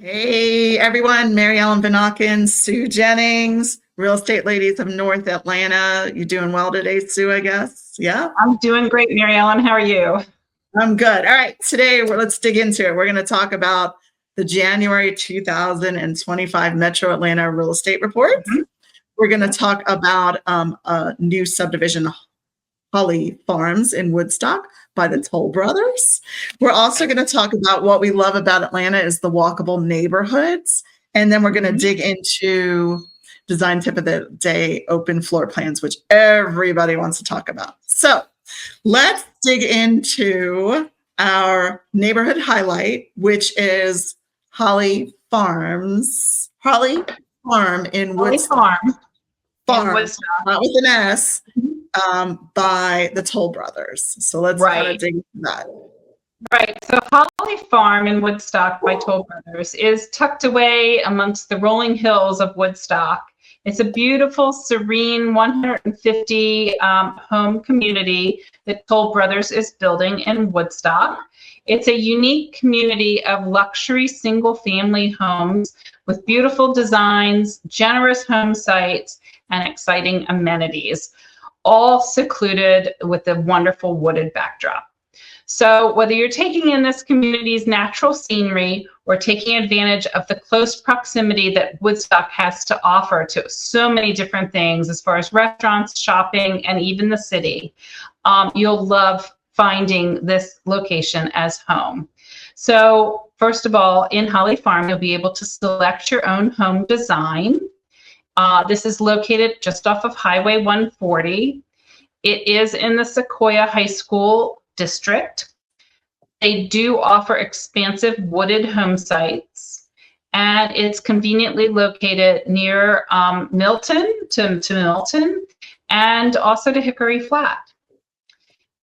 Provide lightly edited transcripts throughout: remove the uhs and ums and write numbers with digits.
Hey everyone, Mary Ellen Van Auken, Sue Jennings, Real Estate Ladies of North Atlanta. You doing well today, Sue, I guess? Yeah? I'm doing great, Mary Ellen. How are you? I'm good. All right, today let's dig into it. We're going to talk about the January 2025 Metro Atlanta Real Estate Report. We're going to talk about a new subdivision, Holly Farms in Woodstock by the Toll Brothers. We're also going to talk about what we love about Atlanta is the walkable neighborhoods. And then we're going to dig into design tip of the day, open floor plans, which everybody wants to talk about. So let's dig into our neighborhood highlight, which is Holly Farm in Woodstock. Farm, not with an S, by the Toll Brothers. So let's kind of dig into that. Right. So Holly Farm in Woodstock by Toll Brothers is tucked away amongst the rolling hills of Woodstock. It's a beautiful, serene 150 home community that Toll Brothers is building in Woodstock. It's a unique community of luxury single-family homes with beautiful designs, generous home sites, and exciting amenities, all secluded with a wonderful wooded backdrop. So whether you're taking in this community's natural scenery or taking advantage of the close proximity that Woodstock has to offer to so many different things as far as restaurants, shopping, and even the city, you'll love finding this location as home. So first of all, in Holly Farm, you'll be able to select your own home design. This is located just off of Highway 140. It is in the Sequoia High School district. They do offer expansive wooded home sites, and it's conveniently located near Milton to Milton, and also to Hickory Flat.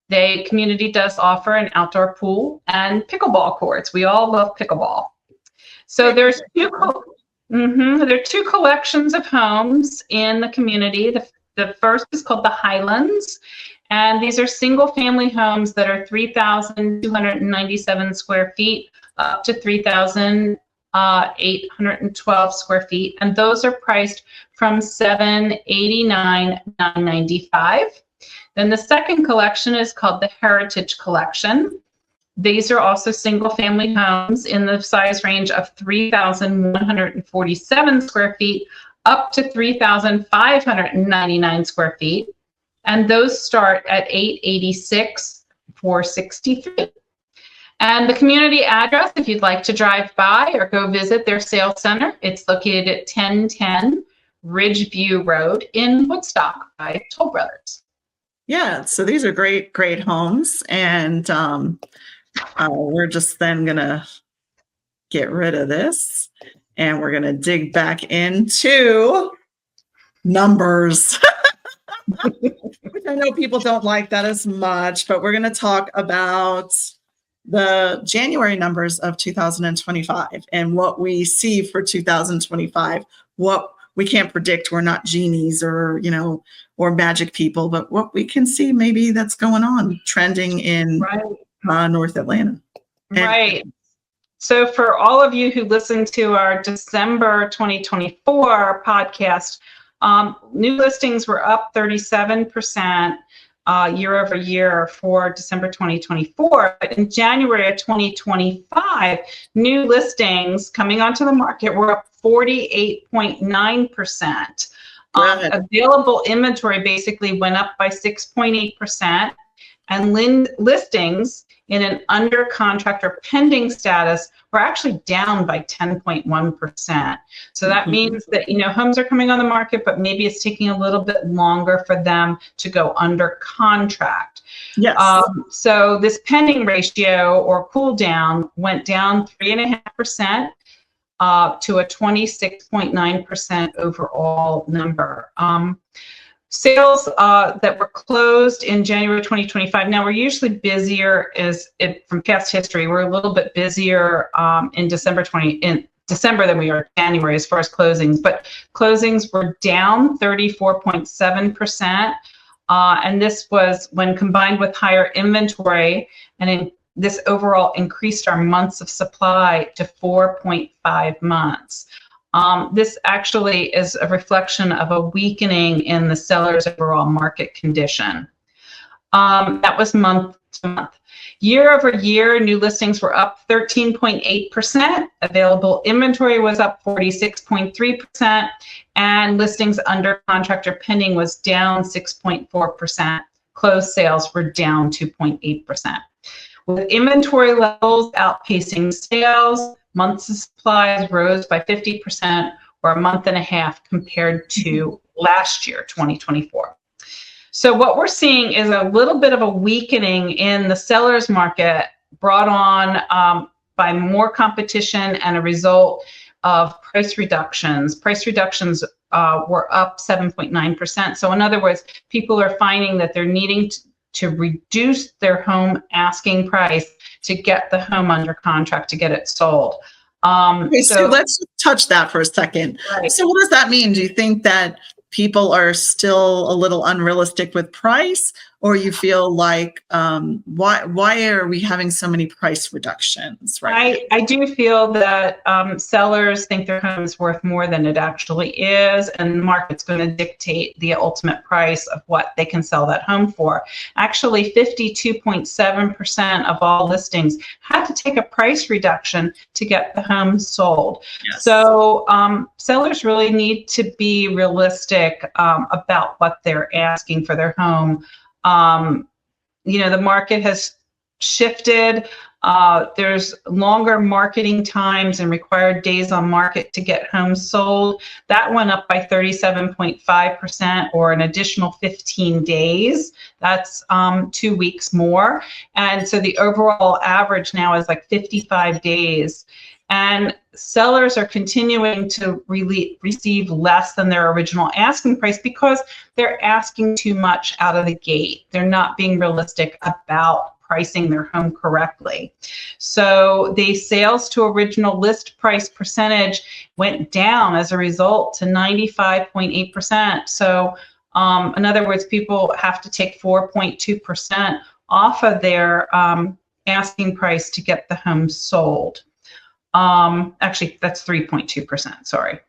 The community does offer an outdoor pool and pickleball courts. We all love pickleball. So there's there are two collections of homes in the community. The first is called the Highlands, and these are single-family homes that are 3,297 square feet up to 3,812 square feet, and those are priced from $789,995. Then the second collection is called the Heritage Collection. These are also single-family homes in the size range of 3,147 square feet up to 3,599 square feet. And those start at $886,463. And the community address, if you'd like to drive by or go visit their sales center, it's located at 1010 Ridgeview Road in Woodstock by Toll Brothers. Yeah, so these are great homes. And we're just then going to get rid of this and we're going to dig back into numbers. Which I know people don't like that as much, but we're going to talk about the January numbers of 2025 and what we see for 2025. What we can't predict. We're not genies or magic people, but what we can see maybe that's going on, trending in North Atlanta. Right. So for all of you who listened to our December 2024 podcast, new listings were up 37% year over year for December 2024. But in January of 2025, new listings coming onto the market were up 48.9%. Available inventory basically went up by 6.8%, and listings in an under contract or pending status were actually down by 10.1%. So that means that, homes are coming on the market, but maybe it's taking a little bit longer for them to go under contract. Yes. So this pending ratio or cool down went down 3.5%. To a 26.9% overall number. Sales that were closed in January 2025. Now we're usually busier from past history. We're a little bit busier in December than we are January as far as closings, but closings were down 34.7%. And this was when combined with higher inventory and this overall increased our months of supply to 4.5 months. This actually is a reflection of a weakening in the seller's overall market condition. That was month to month. Year over year, new listings were up 13.8%. Available inventory was up 46.3%, and listings under contract or pending was down 6.4%. Closed sales were down 2.8%. With inventory levels outpacing sales, months of supplies rose by 50%, or a month and a half compared to last year, 2024. So what we're seeing is a little bit of a weakening in the seller's market brought on by more competition and a result of price reductions. Price reductions were up 7.9%. So in other words, people are finding that they're needing to reduce their home asking price to get the home under contract, to get it sold. Okay, so let's touch that for a second. Right. So what does that mean? Do you think that people are still a little unrealistic with price, or you feel like why are we having so many price reductions? Right. I do feel that sellers think their home is worth more than it actually is, and the market's going to dictate the ultimate price of what they can sell that home for. Actually, 52.7% of all listings had to take a price reduction to get the home sold. Yes. So sellers really need to be realistic about what they're asking for their home. The market has shifted. There's longer marketing times and required days on market to get homes sold. That went up by 37.5%, or an additional 15 days. That's 2 weeks more. And so the overall average now is like 55 days. And sellers are continuing to receive less than their original asking price because they're asking too much out of the gate. They're not being realistic about pricing their home correctly. So the sales to original list price percentage went down as a result to 95.8%. So in other words, people have to take 4.2% off of their asking price to get the home sold. Actually, that's 3.2%, sorry.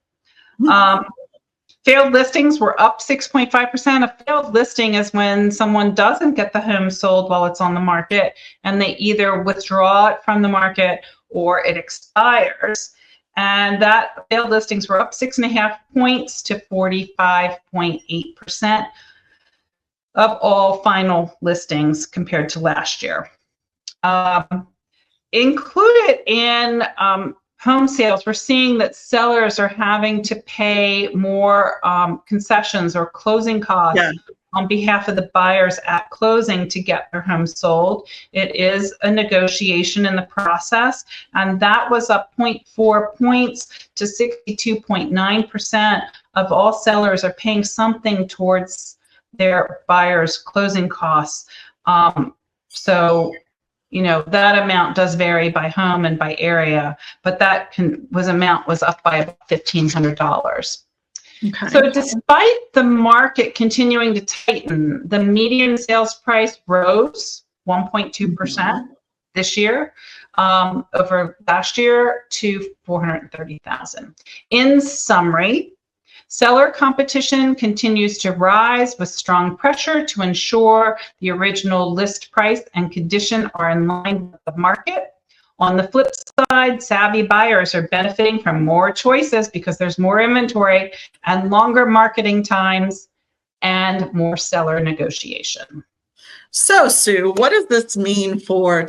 Failed listings were up 6.5%. A failed listing is when someone doesn't get the home sold while it's on the market, and they either withdraw it from the market or it expires. And that failed listings were up 6.5 points to 45.8% of all final listings compared to last year. Included in home sales, we're seeing that sellers are having to pay more concessions or closing costs on behalf of the buyers at closing to get their home sold. It is a negotiation in the process, and that was up 0.4 points to 62.9% of all sellers are paying something towards their buyers' closing costs. That amount does vary by home and by area, but that amount was up by about $1,500. Okay. So despite the market continuing to tighten, the median sales price rose 1.2% this year over last year to $430,000. In summary, seller competition continues to rise with strong pressure to ensure the original list price and condition are in line with the market. On the flip side, savvy buyers are benefiting from more choices because there's more inventory and longer marketing times and more seller negotiation. So, Sue, what does this mean for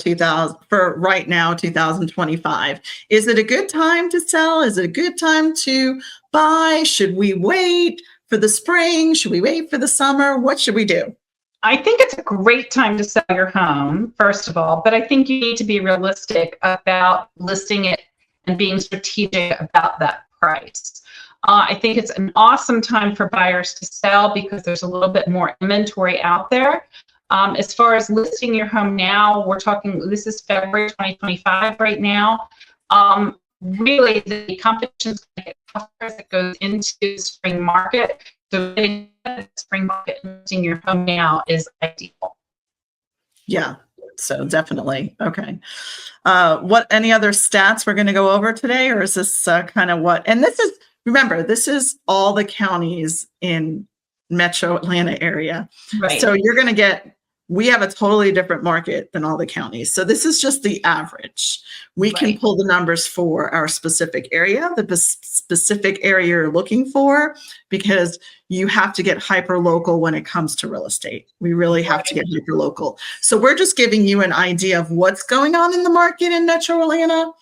right now, 2025? Is it a good time to sell? Is it a good time to buy? Should we wait for the spring? Should we wait for the summer? What should we do? I think it's a great time to sell your home, first of all, but I think you need to be realistic about listing it and being strategic about that price. I think it's an awesome time for buyers to sell because there's a little bit more inventory out there. As far as listing your home now, this is February 2025 right now. Really, the competition is going to get tougher as it goes into the spring market. So getting the spring market and listing your home now is ideal. Yeah. So definitely. Okay. Any other stats we're going to go over today, or is this kind of what, and remember, this is all the counties in Metro Atlanta area. Right. So we have a totally different market than all the counties. So this is just the average. We can pull the numbers for our specific area, the specific area you're looking for, because you have to get hyper local when it comes to real estate. We really have to get hyper local. So we're just giving you an idea of what's going on in the market in Metro Atlanta.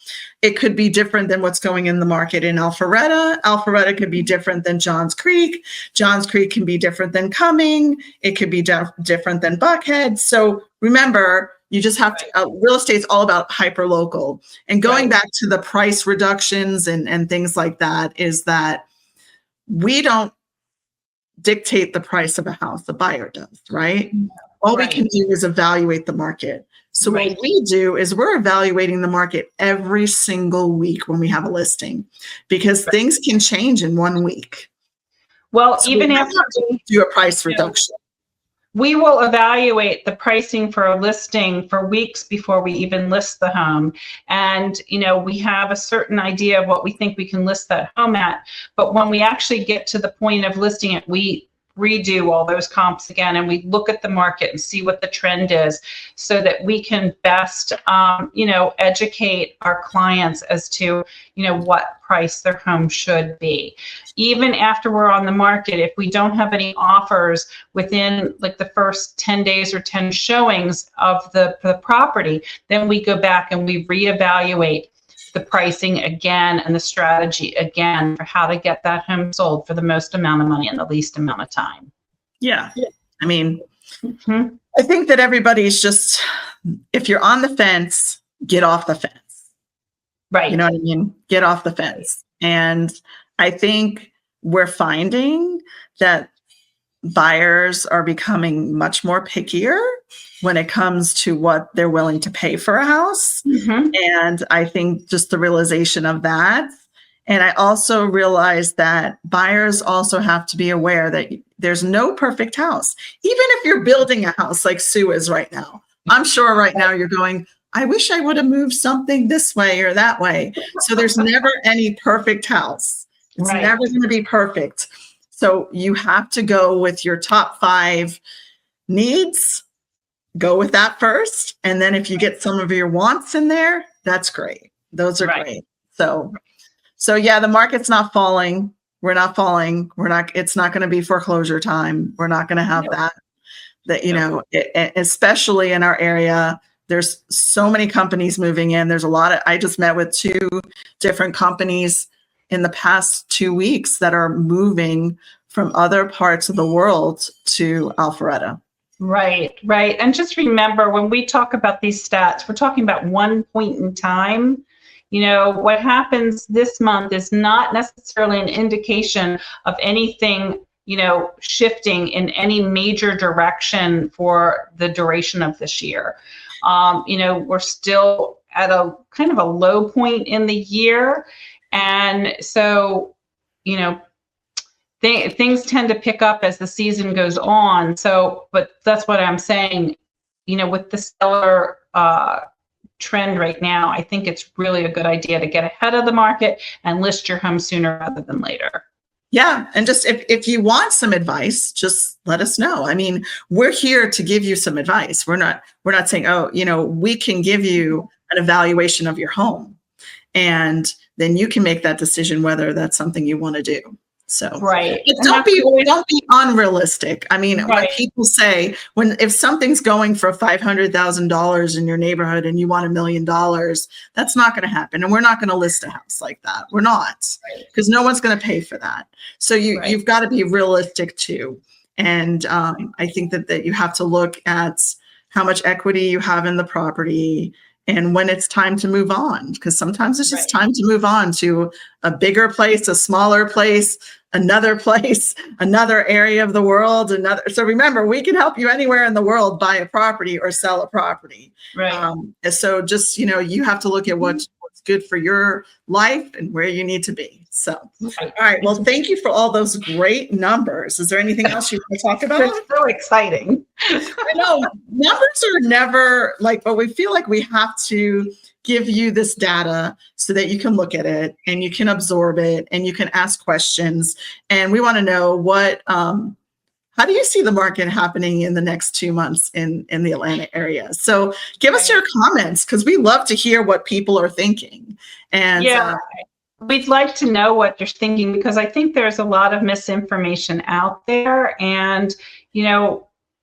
It could be different than what's going in the market in Alpharetta. Alpharetta could be different than Johns Creek. Johns Creek can be different than Cumming. It could be different than Buckhead. So remember, you just have to, real estate's all about hyper local. And going back to the price reductions and things like that, is that we don't dictate the price of a house, the buyer does, right? All we can do is evaluate the market. So what we do is we're evaluating the market every single week when we have a listing, because things can change in 1 week. Well, So even we after we do a price reduction. We will evaluate the pricing for a listing for weeks before we even list the home. And, we have a certain idea of what we think we can list that home at. But when we actually get to the point of listing it, we redo all those comps again, and we look at the market and see what the trend is, so that we can best, educate our clients as to, what price their home should be. Even after we're on the market, if we don't have any offers within like the first 10 days or 10 showings of the property, then we go back and we reevaluate the pricing again and the strategy again for how to get that home sold for the most amount of money in the least amount of time. Yeah. I mean, I think that everybody's just, if you're on the fence, get off the fence. Right. You know what I mean? Get off the fence. And I think we're finding that buyers are becoming much more pickier when it comes to what they're willing to pay for a house. And I think just the realization of that. And I also realize that buyers also have to be aware that there's no perfect house. Even if you're building a house like Sue is right now, I'm sure right now you're going, I wish I would have moved something this way or that way. So there's never any perfect house. It's never going to be perfect. So you have to go with your top 5 needs. Go with that first. And then if you get some of your wants in there, that's great. Those are great. So yeah, the market's not falling. We're not falling. It's not going to be foreclosure time. We're not going to have that, especially in our area. There's so many companies moving in. There's a lot of, I just met with 2 different companies in the past 2 weeks that are moving from other parts of the world to Alpharetta. Right. And just remember, when we talk about these stats, we're talking about one point in time. What happens this month is not necessarily an indication of anything, shifting in any major direction for the duration of this year. We're still at a kind of a low point in the year. And so, things tend to pick up as the season goes on. So, but that's what I'm saying, with the seller trend right now, I think it's really a good idea to get ahead of the market and list your home sooner rather than later. Yeah. And just if you want some advice, just let us know. I mean, we're here to give you some advice. We're not saying, we can give you an evaluation of your home, and then you can make that decision whether that's something you want to do. So don't be unrealistic. I mean, when people say, if something's going for $500,000 in your neighborhood and you want $1 million, that's not going to happen. And we're not going to list a house like that. We're not, because no one's going to pay for that. So you've got to be realistic too. And I think that you have to look at how much equity you have in the property, and when it's time to move on, because sometimes it's just time to move on to a bigger place, a smaller place, another area of the world, So remember, we can help you anywhere in the world buy a property or sell a property. So just, you have to look at what's good for your life and where you need to be. So, all right. Well, thank you for all those great numbers. Is there anything else you want to talk about? It's so exciting. I know numbers are never like, but we feel like we have to give you this data so that you can look at it and you can absorb it and you can ask questions. And we want to know how do you see the market happening in the next 2 months in the Atlanta area? So give us your comments, because we love to hear what people are thinking. And we'd like to know what you're thinking, because I think there's a lot of misinformation out there. And,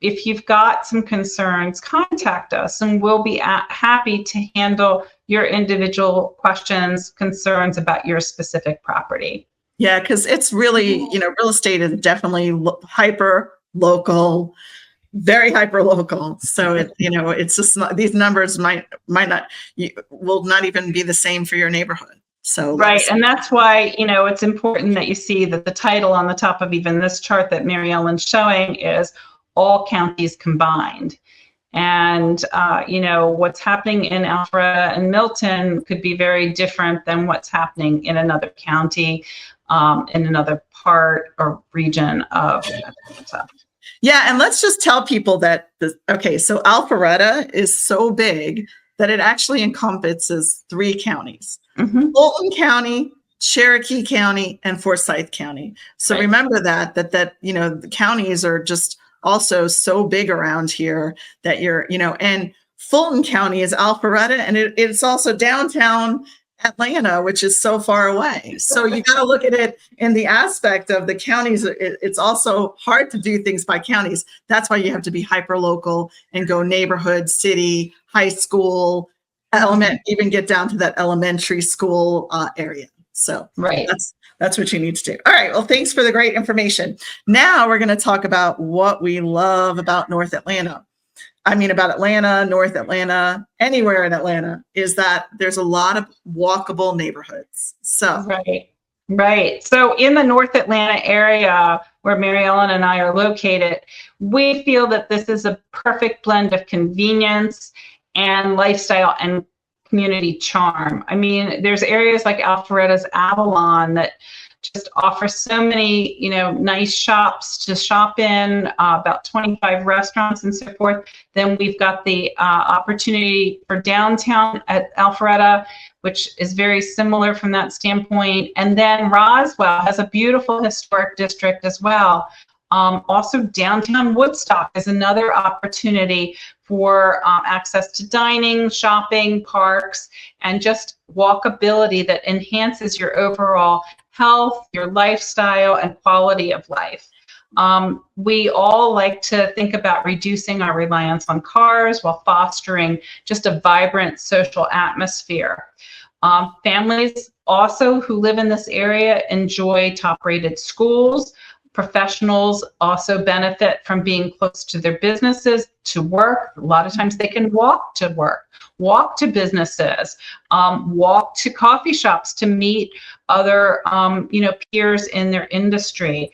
if you've got some concerns, contact us and we'll be happy to handle your individual questions, concerns about your specific property. Yeah, because it's really, real estate is definitely hyper local, very hyper local. So it's just not, these numbers will not even be the same for your neighborhood. So right, and that's why it's important that you see that the title on the top of even this chart that Mary Ellen's showing is all counties combined. And what's happening in Alpharetta and Milton could be very different than what's happening in another county, in another part or region of Atlanta. Yeah, and let's just tell people that so Alpharetta is so big that it actually encompasses 3 counties: Fulton County, Cherokee County, and Forsyth County. So remember that the counties are just also so big around here that and Fulton County is Alpharetta, and it's also downtown Atlanta, which is so far away. So you got to look at it in the aspect of the counties. It's also hard to do things by counties. That's why you have to be hyper local and go neighborhood, city, high school, even get down to that elementary school area. So that's what you need to do. All right. Well, thanks for the great information. Now we're going to talk about what we love about North Atlanta. About Atlanta, North Atlanta, anywhere in Atlanta, is that there's a lot of walkable neighborhoods. So Right. So in the North Atlanta area where Mary Ellen and I are located, we feel that this is a perfect blend of convenience and lifestyle and community charm. There's areas like Alpharetta's Avalon that just offer so many, nice shops to shop in, about 25 restaurants and so forth. Then we've got the opportunity for downtown at Alpharetta, which is very similar from that standpoint. And then Roswell has a beautiful historic district as well. Also, downtown Woodstock is another opportunity for access to dining, shopping, parks, and just walkability that enhances your overall health, your lifestyle, and quality of life. We all like to think about reducing our reliance on cars while fostering just a vibrant social atmosphere. Families also who live in this area enjoy top-rated schools. Professionals also benefit from being close to their businesses, to work. A lot of times they can walk to work, walk to businesses, walk to coffee shops to meet other, peers in their industry.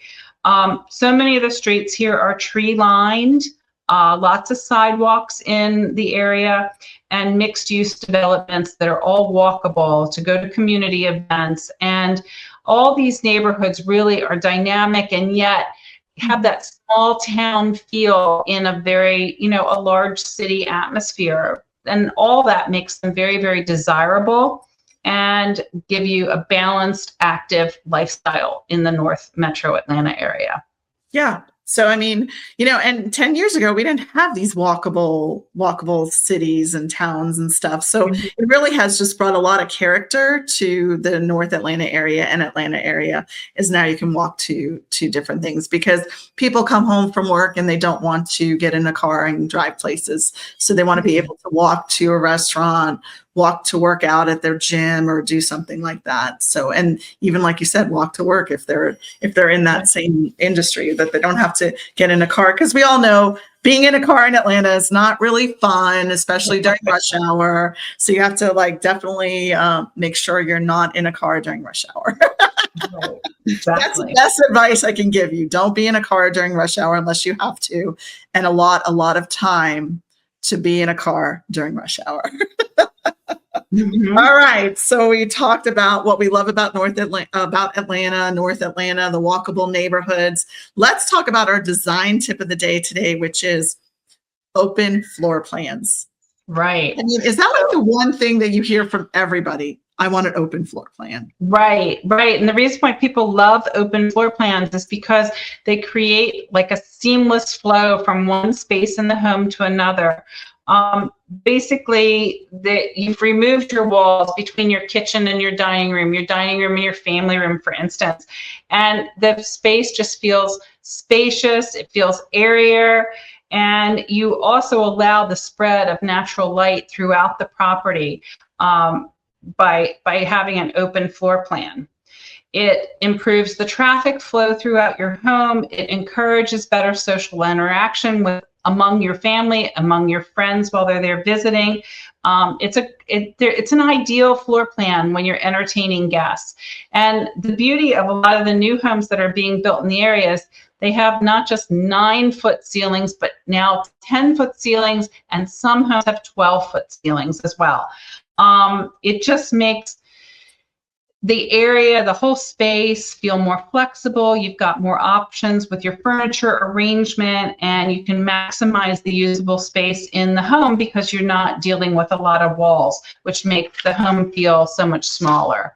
So many of the streets here are tree lined, lots of sidewalks in the area, and mixed use developments that are all walkable to go to community events. And all these neighborhoods really are dynamic and yet have that small town feel in a very, a large city atmosphere. And all that makes them very, very desirable and give you a balanced, active lifestyle in the North Metro Atlanta area. Yeah. So, and 10 years ago, we didn't have these walkable cities and towns and stuff. So it really has just brought a lot of character to the North Atlanta area and Atlanta area, is now you can walk to different things, because people come home from work and they don't want to get in a car and drive places. So they want to be able to walk to a restaurant, walk to work out at their gym, or do something like that. So, and even like you said, walk to work if they're in that same industry, that they don't have to get in a car, because we all know being in a car in Atlanta is not really fun, especially during rush hour. So you have to definitely make sure you're not in a car during rush hour. Right. Exactly. That's the best advice I can give you. Don't be in a car during rush hour unless you have to, and a lot of time to be in a car during rush hour. Mhm. All right. So we talked about what we love about Atlanta, North Atlanta, the walkable neighborhoods. Let's talk about our design tip of the day today, which is open floor plans. Right. I mean, is that like the one thing that you hear from everybody? I want an open floor plan. Right, right. And the reason why people love open floor plans is because they create like a seamless flow from one space in the home to another. Basically, you've removed your walls between your kitchen and your dining room and your family room, for instance. And the space just feels spacious, it feels airier, and you also allow the spread of natural light throughout the property. By having an open floor plan. It improves the traffic flow throughout your home. It encourages better social interaction among your family, among your friends while they're there visiting. It's an ideal floor plan when you're entertaining guests. And the beauty of a lot of the new homes that are being built in the areas, they have not just 9-foot ceilings, but now 10-foot ceilings, and some homes have 12-foot ceilings as well. It just makes the area, the whole space feel more flexible. You've got more options with your furniture arrangement, and you can maximize the usable space in the home because you're not dealing with a lot of walls, which makes the home feel so much smaller.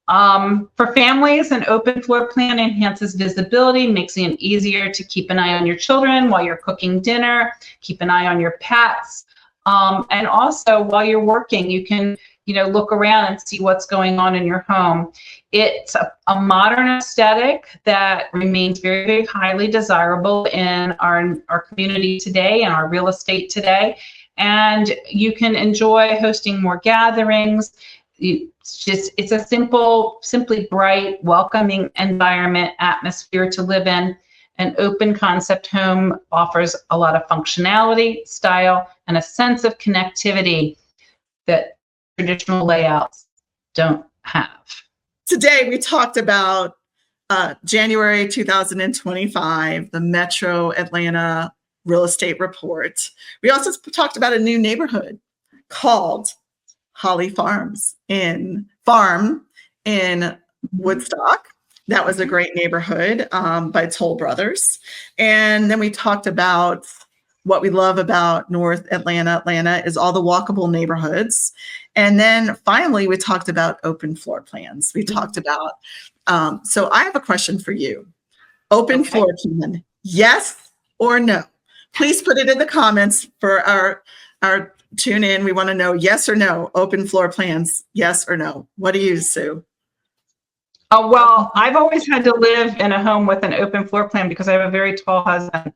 For families, an open floor plan enhances visibility, makes it easier to keep an eye on your children while you're cooking dinner, keep an eye on your pets. And also while you're working, you can, look around and see what's going on in your home. It's a modern aesthetic that remains very, very highly desirable in our community today and our real estate today. And you can enjoy hosting more gatherings. It's a simply bright, welcoming environment, atmosphere to live in. An open concept home offers a lot of functionality, style, and a sense of connectivity that traditional layouts don't have. Today, we talked about January 2025, the Metro Atlanta Real Estate Report. We also talked about a new neighborhood called Holly Farm in Woodstock. That was a great neighborhood by Toll Brothers. And then we talked about what we love about North Atlanta. Atlanta is all the walkable neighborhoods. And then finally, we talked about open floor plans. We talked about, so I have a question for you. Open floor plan, yes or no? Please put it in the comments for our tune in. We want to know yes or no, open floor plans, yes or no. What do you, Sue? Oh, well, I've always had to live in a home with an open floor plan because I have a very tall husband.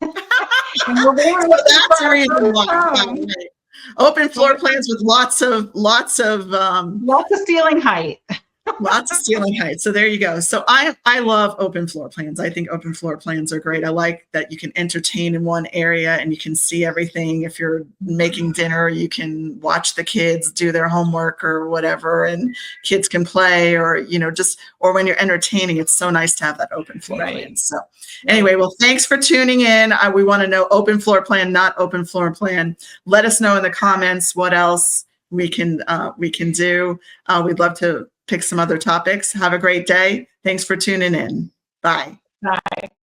So that's the reason why. Open floor plans with lots of ceiling height. Lots of ceiling height. So there you go. So I love open floor plans. I think open floor plans are great. I like that you can entertain in one area and you can see everything. If you're making dinner, you can watch the kids do their homework or whatever, and kids can play, or or when you're entertaining, it's so nice to have that open floor plan. So anyway, well, thanks for tuning in. We want to know open floor plan, not open floor plan. Let us know in the comments what else we can do. We'd love to pick some other topics. Have a great day. Thanks for tuning in. Bye. Bye.